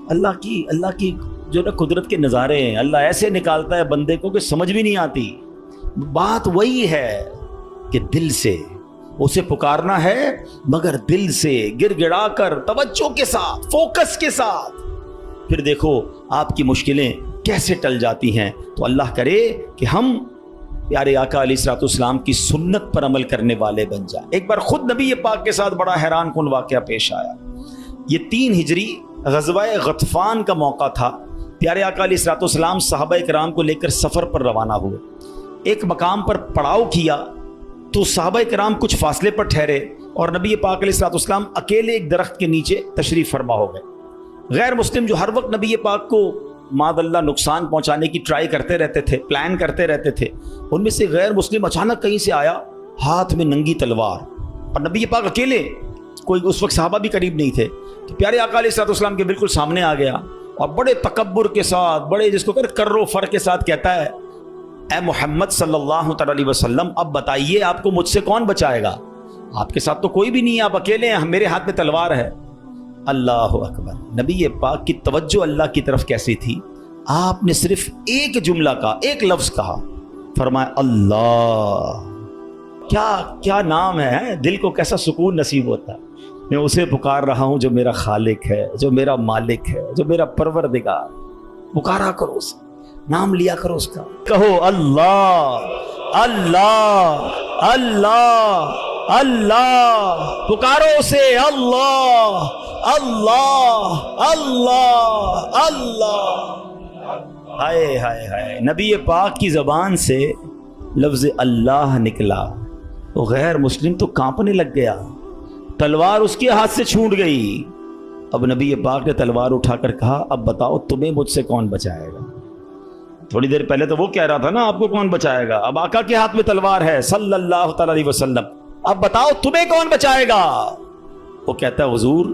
اللہ کی جو نا قدرت کے نظارے ہیں, اللہ ایسے نکالتا ہے بندے کو کہ سمجھ بھی نہیں آتی. بات وہی ہے کہ دل سے اسے پکارنا ہے, مگر دل سے گر گڑا کر توجہ کے ساتھ فوکس کے ساتھ. پھر دیکھو آپ کی مشکلیں کیسے ٹل جاتی ہیں. تو اللہ کرے کہ ہم پیارے آقا علیہ الصلوۃ والسلام کی سنت پر عمل کرنے والے بن جائیں. ایک بار خود نبی پاک کے ساتھ بڑا حیران کن واقعہ پیش آیا. یہ 3 ہجری غزوہ غطفان کا موقع تھا. پیارے آقا علیہ الصلوۃ والسلام صحابہ کرام کو لے کر سفر پر روانہ ہوئے. ایک مقام پر پڑاؤ کیا تو صحابہ کرام کچھ فاصلے پر ٹھہرے اور نبی پاک علیہ الصلوۃ والسلام اکیلے ایک درخت کے نیچے تشریف فرما ہو گئے. غیر مسلم جو ہر وقت نبی پاک کو معاذ اللہ نقصان پہنچانے کی ٹرائی کرتے رہتے تھے, پلان کرتے رہتے تھے, ان میں سے غیر مسلم اچانک کہیں سے آیا ہاتھ میں ننگی تلوار, اور نبی پاک اکیلے, کوئی اس وقت صحابہ بھی قریب نہیں تھے. تو پیارے آقا علیہ الصلوۃ والسلام کے بالکل سامنے آ گیا اور بڑے تکبر کے ساتھ, بڑے جس کو کہتے کر و فر کے ساتھ کہتا ہے, اے محمد صلی اللہ تعالی علیہ وسلم, اب بتائیے آپ کو مجھ سے کون بچائے گا؟ آپ کے ساتھ تو کوئی بھی نہیں ہے, آپ اکیلے ہیں, میرے ہاتھ میں تلوار ہے. اللہ اکبر. نبی پاک کی توجہ اللہ کی طرف کیسی تھی, آپ نے صرف ایک جملہ کہا, ایک لفظ کہا, فرمایا اللہ. کیا نام ہے, دل کو کیسا سکون نصیب ہوتا ہے. میں اسے پکار رہا ہوں جو میرا خالق ہے, جو میرا مالک ہے, جو میرا پروردگار. پکارا کرو اسے, نام لیا کرو اس کا, کہو اللہ اللہ اللہ اللہ, پکارو اسے اللہ اللہ اللہ اللہ. ہائے ہائے ہائے, نبی پاک کی زبان سے لفظ اللہ نکلا تو غیر مسلم تو کانپنے لگ گیا, تلوار اس کے ہاتھ سے چھوٹ گئی. اب نبی پاک نے تلوار اٹھا کر کہا, اب بتاؤ تمہیں مجھ سے کون بچائے گا؟ تھوڑی دیر پہلے تو وہ کہہ رہا تھا نا آپ کو کون بچائے گا, اب آقا کے ہاتھ میں تلوار ہے صلی اللہ تعالی علیہ وسلم, اب بتاؤ تمہیں کون بچائے گا؟ وہ کہتا ہے حضور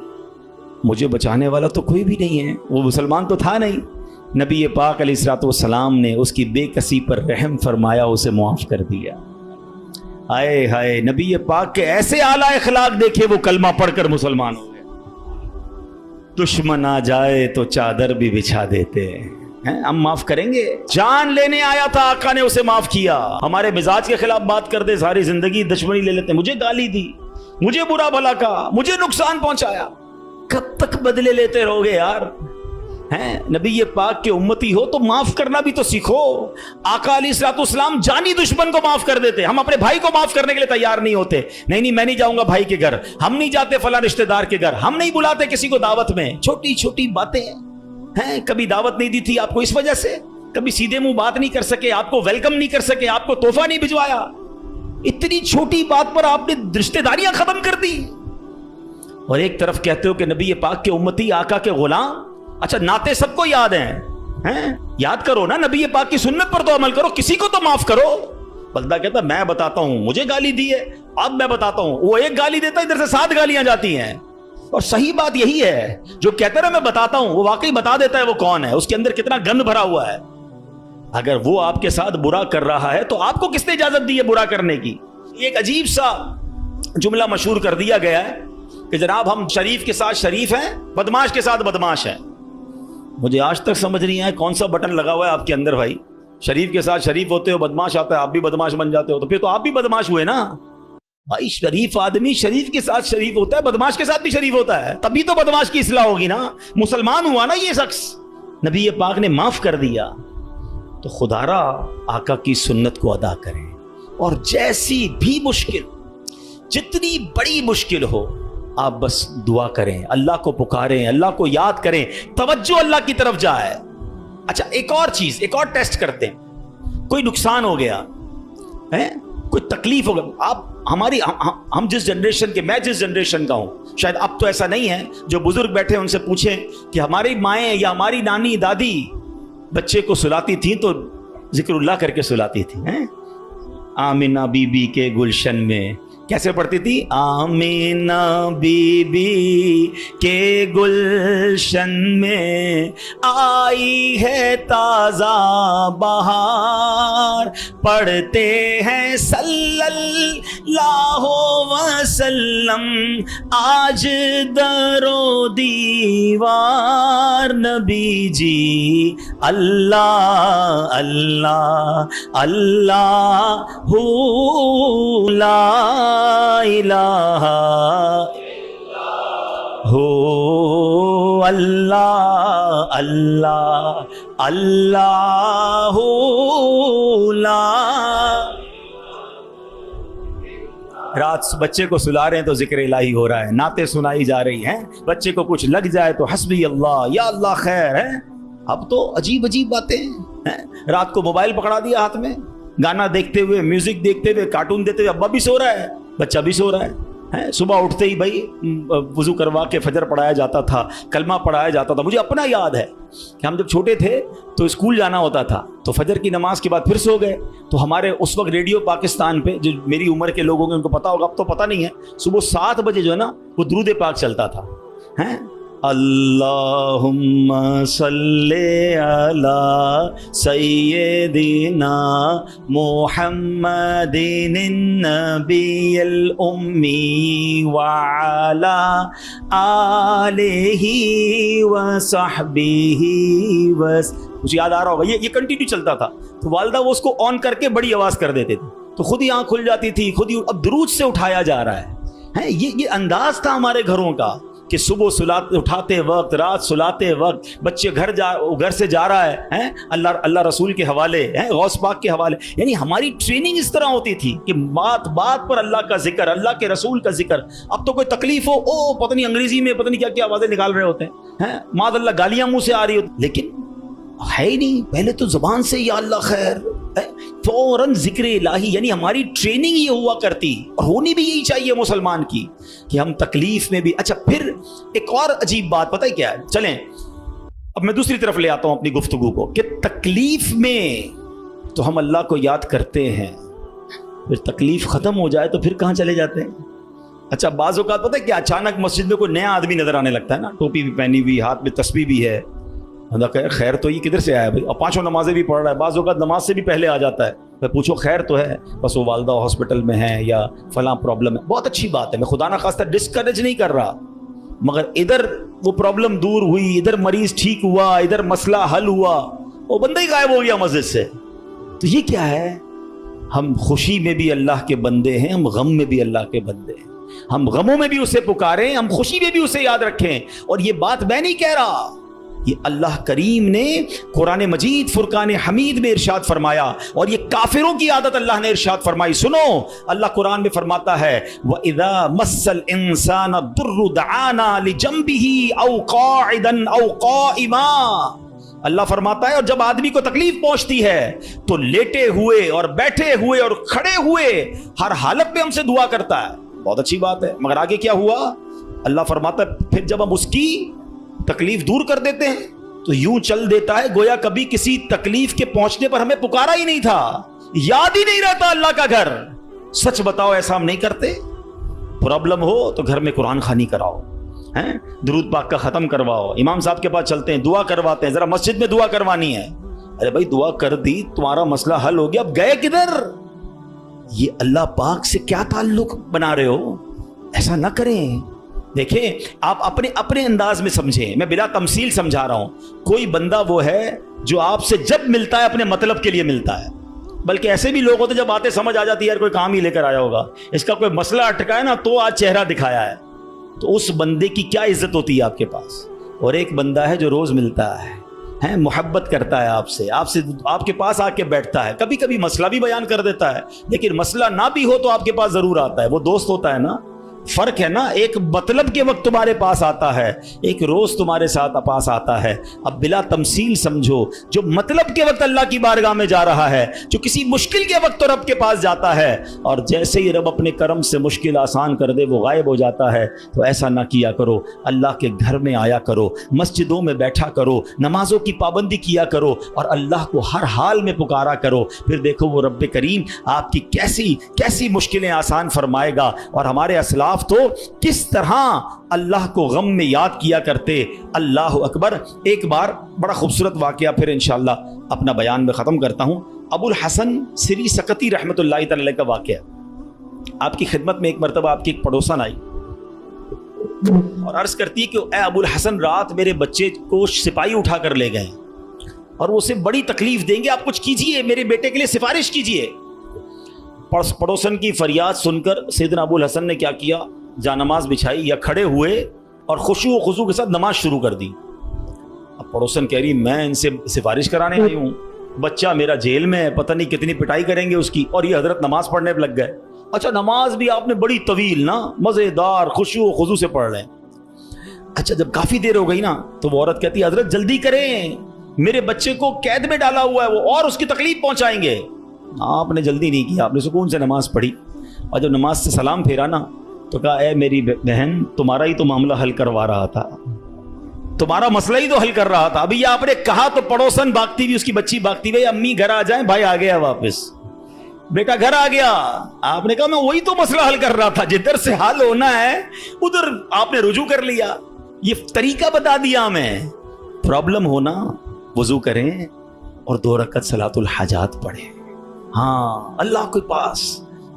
مجھے بچانے والا تو کوئی بھی نہیں ہے, وہ مسلمان تو تھا نہیں. نبی پاک علیہ الصلوۃ والسلام نے اس کی بے کسی پر رحم فرمایا, اسے معاف کر دیا. ہائے ہائے, نبی پاک کے ایسے اعلیٰ اخلاق دیکھے, وہ کلمہ پڑھ کر مسلمان ہو گئے. دشمن آ جائے تو چادر بھی بچھا دیتے ہیں, ہم معاف کریں گے. جان لینے آیا تھا آقا نے اسے معاف کیا. ہمارے مزاج کے خلاف بات کر دے, ساری زندگی دشمنی لے لیتے ہیں, مجھے گالی دی, مجھے برا بھلا کہا, مجھے نقصان پہنچایا. کب تک بدلے لیتے رہو گے یار؟ نبی پاک کے امتی ہو تو معاف کرنا بھی تو سیکھو. آقا علیہ الصلوۃ والسلام جانی دشمن کو معاف کر دیتے, ہم اپنے بھائی کو معاف کرنے کے لیے تیار نہیں ہوتے. نہیں میں نہیں جاؤں گا بھائی کے گھر, ہم نہیں جاتے فلاں رشتہ دار کے گھر, ہم نہیں بلاتے کسی کو دعوت میں. چھوٹی چھوٹی باتیں ہیں, کبھی دعوت نہیں دی تھی آپ کو اس وجہ سے, کبھی سیدھے منہ بات نہیں کر سکے, آپ کو ویلکم نہیں کر سکے, آپ کو تحفہ نہیں بھجوایا, اتنی چھوٹی بات پر آپ نے رشتہ داریاں ختم کر دی. اور ایک طرف کہتے ہو کہ نبی پاک کے امتی, آقا کے غلام. اچھا نعتیں سب کو یاد ہیں, یاد کرو نا, نبی پاک کی سنت پر تو عمل کرو, کسی کو تو معاف کرو. بندہ کہتا میں بتاتا ہوں, مجھے گالی دی ہے, اب میں بتاتا ہوں. وہ ایک گالی دیتا ہے, ادھر سے 7 گالیاں جاتی ہیں. اور صحیح بات یہی ہے, جو کہتا ہے میں بتاتا ہوں, وہ واقعی بتا دیتا ہے وہ کون ہے, اس کے اندر کتنا گند بھرا ہوا ہے. اگر وہ آپ کے ساتھ برا کر رہا ہے تو آپ کو کس نے اجازت دی ہے برا کرنے کی؟ ایک عجیب سا جملہ مشہور کر دیا گیا ہے کہ جناب ہم شریف کے ساتھ شریف ہیں, بدماش کے ساتھ بدماش ہیں. مجھے آج تک سمجھ نہیں آیا کون سا بٹن لگا ہوا ہے آپ کے اندر بھائی. شریف کے ساتھ شریف ہوتے ہو, بدماش آتا ہے آپ بھی بدماش بن جاتے ہو, تو پھر تو آپ بھی بدماش ہوئے نا. بھائی شریف آدمی شریف کے ساتھ شریف ہوتا ہے، بدماش کے ساتھ بھی شریف ہوتا ہے، تبھی تو بدماش کی اصلاح ہوگی نا، مسلمان ہوا نا یہ شخص، نبی پاک نے معاف کر دیا۔ تو خدا را آقا کی سنت کو ادا کریں، اور جیسی بھی مشکل، جتنی بڑی مشکل ہو، آپ بس دعا کریں، اللہ کو پکاریں، اللہ کو یاد کریں، توجہ اللہ کی طرف جائے۔ اچھا ایک اور چیز، ایک اور ٹیسٹ کرتے ہیں، کوئی نقصان ہو گیا ہے، کوئی تکلیف ہو گیا، آپ ہماری ہم جس جنریشن کے، میں جس جنریشن کا ہوں، شاید اب تو ایسا نہیں ہے، جو بزرگ بیٹھے ان سے پوچھیں کہ ہماری مائیں یا ہماری نانی دادی بچے کو سلاتی تھیں تو ذکر اللہ کر کے سلاتی تھی، آمینہ بی بی کے گلشن میں کیسے پڑھتی تھی؟ آمینہ بی بی کے گلشن میں آئی ہے تازہ بہار، پڑھتے ہیں صلی اللہ وسلم آج در و دیوار، نبی جی اللہ اللہ اللہ لا الہ ہو اللہ اللہ اللہ لا۔ رات بچے کو سلا رہے ہیں تو ذکر الہی ہو رہا ہے، نعتیں سنائی جا رہی ہیں، بچے کو کچھ لگ جائے تو حسبی اللہ یا اللہ خیر ہے۔ اب تو عجیب عجیب باتیں ہیں، رات کو موبائل پکڑا دیا ہاتھ میں، گانا دیکھتے ہوئے، میوزک دیکھتے ہوئے، کارٹون دیکھتے ہوئے، ابا بھی سو رہا ہے، بچہ بھی سو رہا ہے۔ صبح اٹھتے ہی بھائی وضو کروا کے فجر پڑھایا جاتا تھا، کلمہ پڑھایا جاتا تھا۔ مجھے اپنا یاد ہے کہ ہم جب چھوٹے تھے تو اسکول جانا ہوتا تھا، تو فجر کی نماز کے بعد پھر سو گئے، تو ہمارے اس وقت ریڈیو پاکستان پہ، جو میری عمر کے لوگ ہوں گے ان کو پتا ہوگا، اب تو پتہ نہیں ہے، صبح 7 بجے جو ہے نا وہ درود پاک چلتا تھا، اللہم صلی علی سیدنا محمد النبی الامی وعلی آلہ وصحبہ مجھے یاد آ رہا ہوگا، یہ کنٹینیو چلتا تھا، تو والدہ وہ اس کو آن کر کے بڑی آواز کر دیتے تھے، تو خود ہی آنکھ کھل جاتی تھی، خود ہی اب درود سے اٹھایا جا رہا ہے۔ یہ انداز تھا ہمارے گھروں کا کہ صبح اٹھاتے وقت، رات سلاتے وقت، بچے گھر سے جا رہا ہے اللہ رسول کے حوالے، غوث پاک کے حوالے، یعنی ہماری ٹریننگ اس طرح ہوتی تھی کہ بات بات پر اللہ کا ذکر، اللہ کے رسول کا ذکر۔ اب تو کوئی تکلیف ہو، پتہ نہیں انگریزی میں پتہ نہیں کیا کیا آوازیں نکال رہے ہوتے ہیں، معاذ اللہ گالیاں منہ سے آ رہی ہوتی، لیکن ہے ہی نہیں، پہلے تو زبان سے یا اللہ خیر، فوراً ذکر الہی، یعنی ہماری ٹریننگ یہ ہوا کرتی، اور ہونی بھی یہی چاہیے مسلمان کی، کہ ہم تکلیف میں بھی۔ اچھا پھر ایک اور عجیب بات پتہ ہے کیا ہے، چلیں اب میں دوسری طرف لے آتا ہوں اپنی گفتگو کو، کہ تکلیف میں تو ہم اللہ کو یاد کرتے ہیں، پھر تکلیف ختم ہو جائے تو پھر کہاں چلے جاتے ہیں؟ اچھا بعض اوقات پتہ ہے کہ اچانک مسجد میں کوئی نیا آدمی نظر آنے لگتا ہے نا، ٹوپی بھی پہنی ہوئی، ہاتھ میں تسبیح بھی ہے، خیر تو یہ کدھر سے آیا بھائی، اور 5 نمازیں بھی پڑھ رہا ہے، بعض اوقات نماز سے بھی پہلے آ جاتا ہے، میں پوچھو خیر تو ہے، بس وہ والدہ ہاسپٹل میں ہے یا فلاں پرابلم ہے، بہت اچھی بات ہے، میں خدا نہ خواستہ ڈسکریج نہیں کر رہا، مگر ادھر وہ پرابلم دور ہوئی، ادھر مریض ٹھیک ہوا، ادھر مسئلہ حل ہوا، وہ بندہ ہی غائب ہو گیا مسجد سے، تو یہ کیا ہے؟ ہم خوشی میں بھی اللہ کے بندے ہیں، ہم غم میں بھی اللہ کے بندے ہیں، ہم غموں میں بھی اسے پکاریں، ہم خوشی میں بھی اسے یاد رکھیں۔ اور یہ بات میں نہیں کہہ رہا، یہ اللہ کریم نے قرآن مجید فرقان حمید میں ارشاد فرمایا، اور یہ کافروں کی عادت اللہ نے ارشاد فرمائی۔ سنو، اللہ قرآن میں فرماتا ہے وَإِذَا مَسَّ الْإِنسَانَ الضُّرُّ دَعَانَا لِجَنبِهِ أَوْ قَاعِدًا أَوْ قَائِمًا، اللہ فرماتا ہے اور جب آدمی کو تکلیف پہنچتی ہے تو لیٹے ہوئے اور بیٹھے ہوئے اور کھڑے ہوئے ہر حالت میں ہم سے دعا کرتا ہے۔ بہت اچھی بات ہے، مگر آگے کیا ہوا؟ اللہ فرماتا ہے پھر جب ہم اس کی تکلیف دور کر دیتے ہیں تو یوں چل دیتا ہے گویا کبھی کسی تکلیف کے پہنچنے پر ہمیں پکارا ہی نہیں تھا، یاد ہی نہیں رہتا اللہ کا گھر۔ سچ بتاؤ ایسا ہم نہیں کرتے؟ پرابلم ہو تو گھر میں قرآن خوانی کراؤ، درود پاک کا ختم کرواؤ، امام صاحب کے پاس چلتے ہیں، دعا کرواتے ہیں، ذرا مسجد میں دعا کروانی ہے۔ ارے بھائی دعا کر دی، تمہارا مسئلہ حل ہو گیا، اب گئے کدھر؟ یہ اللہ پاک سے کیا تعلق بنا رہے ہو؟ ایسا نہ کریں۔ دیکھیں آپ اپنے انداز میں سمجھیں، میں بلا تمثیل سمجھا رہا ہوں۔ کوئی بندہ وہ ہے جو آپ سے جب ملتا ہے اپنے مطلب کے لیے ملتا ہے، बल्कि ऐसे भी लोग होते जब बातें समझ आ जाती है यार कोई काम ही लेकर आया होगा, इसका कोई मसला अटका है ना तो आज चेहरा दिखाया है, तो उस बंदे की क्या इज्जत होती है आपके पास। और एक बंदा है जो रोज मिलता है मोहब्बत करता है आपसे आपके पास आके बैठता है, कभी कभी मसला भी बयान कर देता है, लेकिन मसला ना भी हो तो आपके पास जरूर आता है। वो दोस्त होता है ना, फर्क है ना, एक मतलब के वक्त तुम्हारे पास आता है, एक रोज तुम्हारे साथ पास आता है। अब बिला तमसील समझो, जो मतलब के वक्त अल्लाह की बारगाह में जा रहा है, जो किसी मुश्किल के वक्त तो रब के पास जाता है, और जैसे ही रब अपने करम से मुश्किल आसान कर दे वो गायब हो जाता है। तो ऐसा ना किया करो, अल्लाह के घर में आया करो, मस्जिदों में बैठा करो, नमाजों की पाबंदी किया करो और अल्लाह को हर हाल में पुकारा करो। फिर देखो वो रब करीम आपकी कैसी कैसी मुश्किलें आसान फरमाएगा। और हमारे असलाफ तो किस तरह अल्लाह को गम में याद किया करते। अल्लाह अकबर। एक बार बड़ा खूबसूरत वाकया, फिर इंशाअल्लाह अपना बयान में ख़त्म करता हूँ। अबुल हसन सिरी सकती रहमतुल्लाहि तआला का वाकया। आपकी खिदमत में एक मरतबा आपकी एक पड़ोसन आई और अर्ज करती है कि ए अबुल हसन, रात मेरे बच्चे को सिपाही उठा कर ले गए और वो उसे बड़ी तकलीफ देंगे, आप कुछ कीजिए, मेरे बेटे के लिए सिफारिश कीजिए। पड़ोसन की फरियाद सुनकर सैयदना अबुल हसन ने क्या किया, जानमाज बिछाई या खड़े हुए और खुशू व खुशू के साथ नमाज शुरू कर दी। अब पड़ोसन कह रही मैं इनसे सिफारिश कराने आई हूँ, बच्चा मेरा जेल में है, पता नहीं कितनी पिटाई करेंगे उसकी, और ये हजरत नमाज पढ़ने पर लग गए। अच्छा, नमाज भी आपने बड़ी तवील ना, मजेदार खुशू व खुशू से पढ़ रहे हैं। अच्छा, जब काफी देर हो गई ना तो वो औरत कहती हजरत जल्दी करें, मेरे बच्चे को कैद में डाला हुआ है वो, और उसकी तकलीफ पहुंचाएंगे। आपने जल्दी नहीं किया, आपने सुकून से नमाज पढ़ी और जब नमाज से सलाम फेरा ना तो कहा ए मेरी बहन, तुम्हारा ही तो मामला हल करवा रहा था, तुम्हारा मसला ही तो हल कर रहा था। अभी ये आपने कहा तो पड़ोसन भागती हुई, उसकी बच्ची भागती हुई, अम्मी घर आ जाए, भाई आ गया वापस, बेटा घर आ गया। आपने कहा मैं वही तो मसला हल कर रहा था, जिधर से हल होना है उधर आपने रुजू कर लिया, ये तरीका बता दिया हमें। प्रॉब्लम होना वजू करें और 2 रकअत सलातुल हाजात पढ़ें। हाँ, अल्लाह के पास,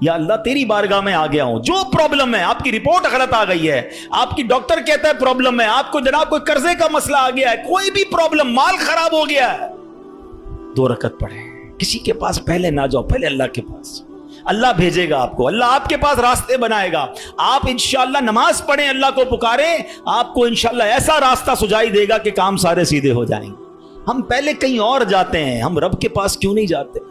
या अल्लाह तेरी बारगाह में आ गया हूं, जो प्रॉब्लम है, आपकी रिपोर्ट गलत आ गई है, आपकी डॉक्टर कहता है प्रॉब्लम है, आपको जनाब कोई कर्जे का मसला आ गया है, कोई भी प्रॉब्लम, माल खराब हो गया है, 2 रकअत पढ़े। किसी के पास पहले ना जाओ, पहले अल्लाह के पास। अल्लाह भेजेगा आपको, अल्लाह आपके पास रास्ते बनाएगा। आप इंशाअल्लाह नमाज पढ़ें, अल्लाह को पुकारें, आपको इंशाअल्लाह ऐसा रास्ता सुझाई देगा कि काम सारे सीधे हो जाएंगे। हम पहले कहीं और जाते हैं, हम रब के पास क्यों नहीं जाते?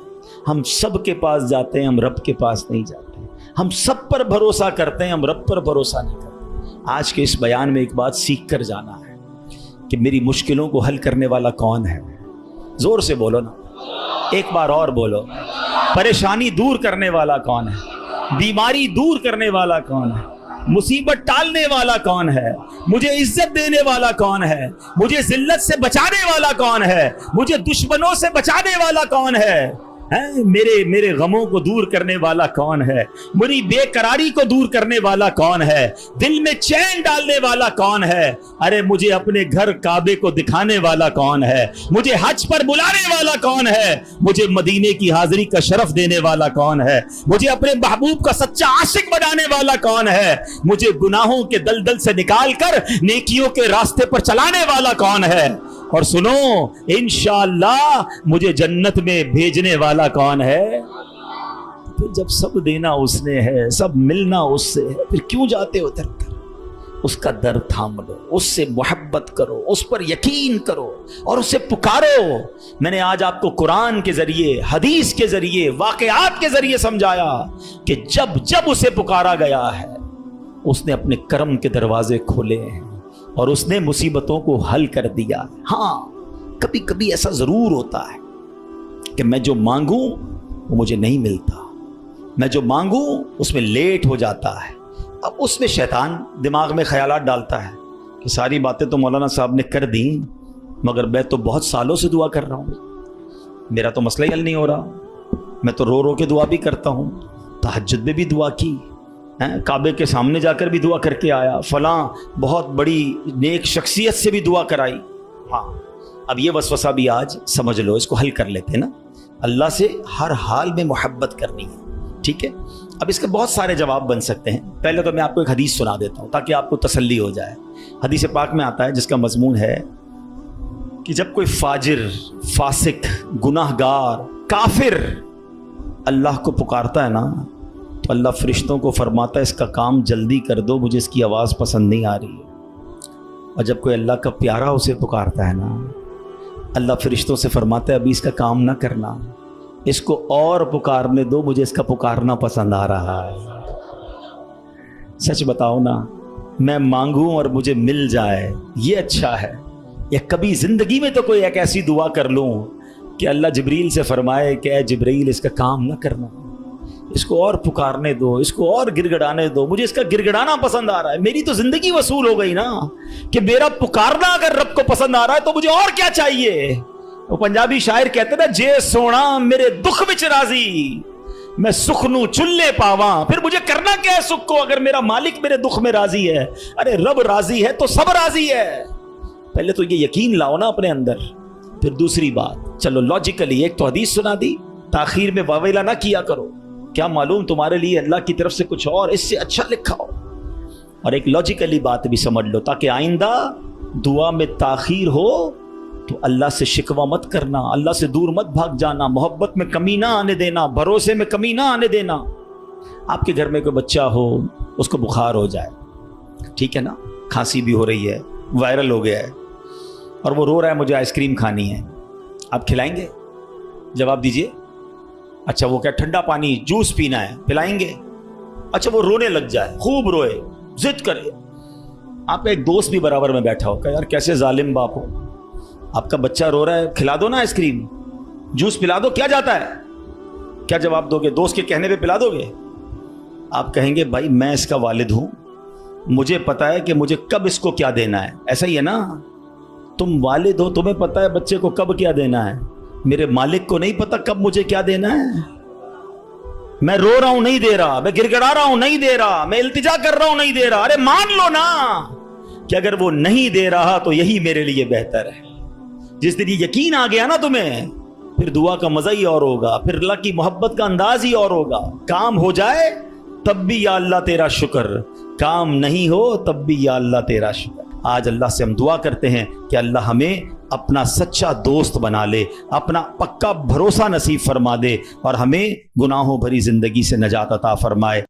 हम सब के पास जाते हैं, हम रब के पास नहीं जाते। हम सब पर भरोसा करते हैं, हम रब पर भरोसा नहीं करते। आज के इस बयान में एक बात सीख कर जाना है कि मेरी मुश्किलों को हल करने वाला कौन है। जोर से बोलो ना, एक बार और बोलो। परेशानी दूर करने वाला कौन है? बीमारी दूर करने वाला कौन है? मुसीबत टालने वाला कौन है? मुझे इज्जत देने वाला कौन है? मुझे जिल्लत से बचाने वाला कौन है? मुझे दुश्मनों से बचाने वाला कौन है? मेरे गमों को दूर करने वाला कौन है? मेरी बेकरारी को दूर करने वाला कौन है? दिल में चैन डालने वाला कौन है? अरे मुझे अपने घर काबे को दिखाने वाला कौन है? मुझे हज पर बुलाने वाला कौन है? मुझे मदीने की हाजिरी का शरफ देने वाला कौन है? मुझे अपने महबूब का सच्चा आशिक बनाने वाला कौन है? मुझे गुनाहों के दलदल से निकाल कर नेकियों के रास्ते पर चलाने वाला कौन है? और सुनो, इंशाअल्लाह मुझे जन्नत में भेजने वाला कौन है? फिर जब सब देना उसने है, सब मिलना उससे है, फिर क्यों जाते हो दर? उसका दर थाम लो, उससे मोहब्बत करो, उस पर यकीन करो और उसे पुकारो। मैंने आज आपको कुरान के जरिए, हदीस के जरिए, वाकयात के जरिए समझाया कि जब जब उसे पुकारा गया है उसने अपने करम के दरवाजे खोले हैं और उसने मुसीबतों को हल कर दिया। हाँ, कभी कभी ऐसा जरूर होता है कि मैं जो मांगूं वो मुझे नहीं मिलता, मैं जो मांगूं उसमें लेट हो जाता है। अब उसमें शैतान दिमाग में ख्यालात डालता है कि सारी बातें तो मौलाना साहब ने कर दी, मगर मैं तो बहुत सालों से दुआ कर रहा हूँ, मेरा तो मसला ही हल नहीं हो रहा। मैं तो रो रो के दुआ भी करता हूँ, तहज्जुद में भी दुआ की, काबे के सामने जाकर भी दुआ करके आया, फलां बहुत बड़ी नेक शख्सियत से भी दुआ कराई। हाँ, अब ये वसवसा भी आज समझ लो, इसको हल कर लेते हैं ना। अल्लाह से हर हाल में मोहब्बत करनी है, ठीक है। अब इसके बहुत सारे जवाब बन सकते हैं। पहले तो मैं आपको एक हदीस सुना देता हूँ ताकि आपको तसल्ली हो जाए। हदीस पाक में आता है जिसका मजमून है कि जब कोई फाजिर, फासिक, गुनाहगार, काफिर اللہ کو پکارتا ہے نا تو اللہ فرشتوں کو فرماتا ہے اس کا کام جلدی کر دو، مجھے اس کی آواز پسند نہیں آ رہی ہے۔ اور جب کوئی اللہ کا پیارا اسے پکارتا ہے نا، اللہ فرشتوں سے فرماتا ہے ابھی اس کا کام نہ کرنا، اس کو اور پکارنے دو، مجھے اس کا پکارنا پسند آ رہا ہے۔ سچ بتاؤ نا، میں مانگوں اور مجھے مل جائے یہ اچھا ہے، یا کبھی زندگی میں تو کوئی ایک ایسی دعا کر لوں کہ اللہ جبریل سے فرمائے کہ اے جبریل اس کا کام نہ کرنا، اس کو اور پکارنے دو، اس کو اور گڑگڑانے دو، مجھے اس کا گڑگڑانا پسند آ رہا ہے۔ میری تو زندگی وصول ہو گئی نا کہ میرا پکارنا اگر رب کو پسند آ رہا ہے تو مجھے اور کیا چاہیے۔ وہ پنجابی شاعر کہتے نا، جے سونا میرے دکھ وچ راضی، میں سکھ نو چلے پاواں، پھر مجھے کرنا کیا ہے سکھ کو اگر میرا مالک میرے دکھ میں راضی ہے۔ ارے رب راضی ہے تو سب راضی ہے، پہلے تو یہ یقین لاؤ نا اپنے اندر۔ پھر دوسری بات، چلو لاجیکلی ایک تو حدیث سنا دی، تاخیر میں واویلا نہ کیا کرو، کیا معلوم تمہارے لیے اللہ کی طرف سے کچھ اور اس سے اچھا لکھا ہو۔ اور ایک لاجیکلی بات بھی سمجھ لو تاکہ آئندہ دعا میں تاخیر ہو تو اللہ سے شکوہ مت کرنا، اللہ سے دور مت بھاگ جانا، محبت میں کمی نہ آنے دینا، بھروسے میں کمی نہ آنے دینا۔ آپ کے گھر میں کوئی بچہ ہو، اس کو بخار ہو جائے، ٹھیک ہے نا، کھانسی بھی ہو رہی ہے، وائرل ہو گیا ہے، اور وہ رو رہا ہے مجھے آئس کریم کھانی ہے، آپ کھلائیں گے؟ جواب دیجئے۔ اچھا وہ کیا ٹھنڈا پانی جوس پینا ہے، پلائیں گے؟ اچھا وہ رونے لگ جائے، خوب روئے، ضد کرے، آپ کا ایک دوست بھی برابر میں بیٹھا ہو کہ یار کیسے ظالم باپ ہو، آپ کا بچہ رو رہا ہے، کھلا دو نا آئس کریم، جوس پلا دو، کیا جاتا ہے؟ کیا جواب دو گے؟ دوست کے کہنے پہ پلا دو گے؟ آپ کہیں گے بھائی میں اس کا والد ہوں، مجھے پتا ہے کہ مجھے کب اس کو کیا دینا ہے۔ ایسا ہی ہے نا، تم والد ہو، تمہیں پتا ہے بچے کو کب کیا دینا ہے، میرے مالک کو نہیں پتا کب مجھے کیا دینا ہے۔ میں رو رہا ہوں نہیں دے رہا، میں گڑگڑا رہا ہوں نہیں دے رہا، میں التجا کر رہا ہوں نہیں دے رہا، ارے مان لو نا کہ اگر وہ نہیں دے رہا تو یہی میرے لیے بہتر ہے۔ جس دن یہ یقین آ گیا نا تمہیں، پھر دعا کا مزہ ہی اور ہوگا، پھر اللہ کی محبت کا انداز ہی اور ہوگا۔ کام ہو جائے تب بھی یا اللہ تیرا شکر، کام نہیں ہو تب بھی یا اللہ تیرا شکر۔ آج اللہ سے ہم دعا کرتے ہیں کہ اللہ ہمیں اپنا سچا دوست بنا لے، اپنا پکا بھروسہ نصیب فرما دے، اور ہمیں گناہوں بھری زندگی سے نجات عطا فرمائے۔